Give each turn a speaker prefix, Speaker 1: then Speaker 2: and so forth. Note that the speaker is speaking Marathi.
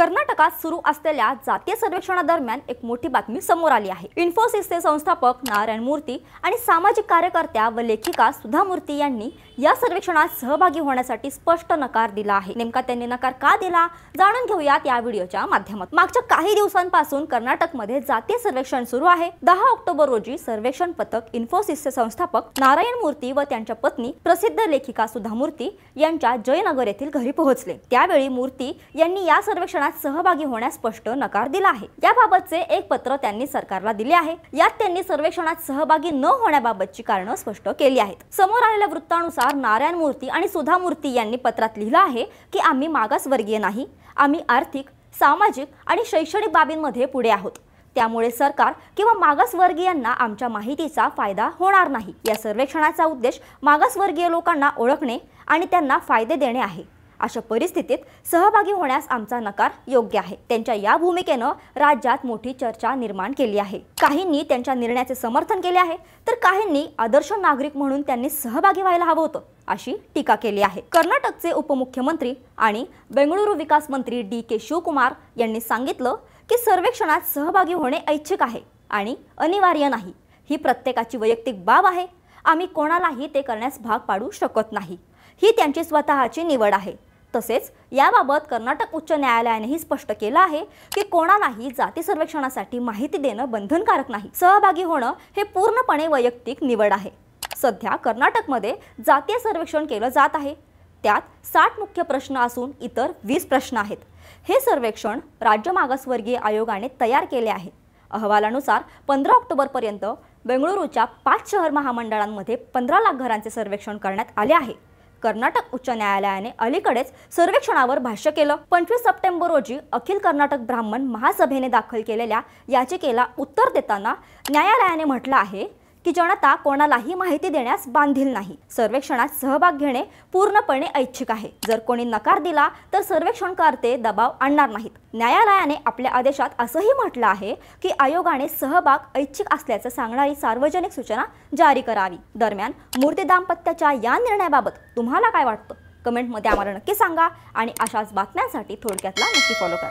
Speaker 1: कर्नाटकात सुरू असलेल्या जातीय सर्वेक्षणादरम्यान एक मोठी बातमी समोर आली आहे। इन्फोसिसचे संस्थापक नारायण मूर्ती आणि सामाजिक कार्यकर्त्या व लेखिका सुधा मूर्ती यांनी या सर्वेक्षणात सहभागी होण्यासाठी स्पष्ट नकार दिला आहे। नेमका त्यांनी नकार का दिला जाणून घेऊयात या व्हिडिओच्या माध्यमातून। मागच्या काही दिवसांपासून कर्नाटकमध्ये जातीय सर्वेक्षण सुरू आहे। 10 ऑक्टोबर रोजी सर्वेक्षण पथक इन्फोसिसचे संस्थापक नारायण मूर्ती व त्यांच्या पत्नी प्रसिद्ध लेखिका सुधा मूर्ती यांच्या जयनगर येथील घरी पोहोचले। त्यावेळी मूर्ती यांनी या सर्वेक्षणात सहभागी होण्यास स्पष्ट नकार दिला आहे। याबाबतचे एक पत्र त्यांनी सरकारला दिले आहे। यात त्यांनी सर्वेक्षणात सहभागी न होण्याबाबतची कारणे स्पष्ट केली आहेत। समोर आलेल्या वृत्तानुसार नारायण मूर्ती आणि सुधा मूर्ती यांनी पत्रात लिहिलं आहे की आम्ही मागासवर्गीय नाही, आम्ही आर्थिक, सामाजिक आणि शैक्षणिक बाबींमध्ये पुढे आहोत। त्यामुळे सरकार किंवा मागासवर्गीयांना आमच्या माहितीचा फायदा होणार नाही। या सर्वेक्षणाचा उद्देश मागासवर्गीय लोकांना ओळखणे आणि त्यांना फायदे देणे आहे। अशा परिस्थितीत सहभागी होण्यास आमचा नकार योग्य आहे। त्यांच्या या भूमिकेने राज्यात मोठी चर्चा निर्माण केली आहे। काहींनी त्यांच्या निर्णयाचे समर्थन केले आहे तर काहींनी आदर्श नागरिक म्हणून त्यांनी सहभागी व्हायला हवं होतं अशी टीका केली आहे। कर्नाटकचे उपमुख्यमंत्री आणि बेंगळुरू विकास मंत्री DK शिवकुमार यांनी सांगितलं की सर्वेक्षणात सहभागी होणे ऐच्छिक आहे आणि अनिवार्य नाही। ही प्रत्येकाची वैयक्तिक बाब आहे। आम्ही कोणालाही ते करण्यास भाग पाडू शकत नाही। ही त्यांची स्वतःची निवड आहे। तसेच याबाबत कर्नाटक उच्च न्यायालयानेही स्पष्ट केलं आहे की कोणालाही जाती सर्वेक्षणासाठी माहिती देणं बंधनकारक नाही। सहभागी होणं हे पूर्णपणे वैयक्तिक निवड आहे। सध्या कर्नाटकमध्ये जातीय सर्वेक्षण केलं जात आहे। त्यात 60 मुख्य प्रश्न असून इतर 20 प्रश्न आहेत। हे सर्वेक्षण राज्य मागासवर्गीय आयोगाने तयार केले आहे। अहवालानुसार 15 ऑक्टोबर पर्यंत बेंगळुरूच्या 5 शहर महामंडळांमध्ये 15 लाख घरांचे सर्वेक्षण करण्यात आले आहे। कर्नाटक उच्च न्यायालयाने अलीकडेच सर्वेक्षणावर भाष्य केलं। 25 सप्टेंबर रोजी अखिल कर्नाटक ब्राह्मण महासभेने दाखल केलेल्या याचिकेला उत्तर देताना न्यायालयाने म्हटलं आहे की जनता कोणालाही माहिती देण्यास बांधील नाही। सर्वेक्षणात सहभाग घेणे पूर्णपणे ऐच्छिक आहे। जर कोणी नकार दिला तर सर्वेक्षणकर्ते दबाव आणणार नाहीत। न्यायालयाने आपल्या आदेशात असंही म्हटलं आहे की आयोगाने सहभाग ऐच्छिक असल्याचं सांगणारी सार्वजनिक सूचना जारी करावी। दरम्यान मूर्ती दाम्पत्याच्या या निर्णयाबाबत तुम्हाला काय वाटतं? कमेंटमध्ये आम्हाला नक्की सांगा आणि अशाच बातम्यांसाठी थोडक्यातला नक्की फॉलो करा।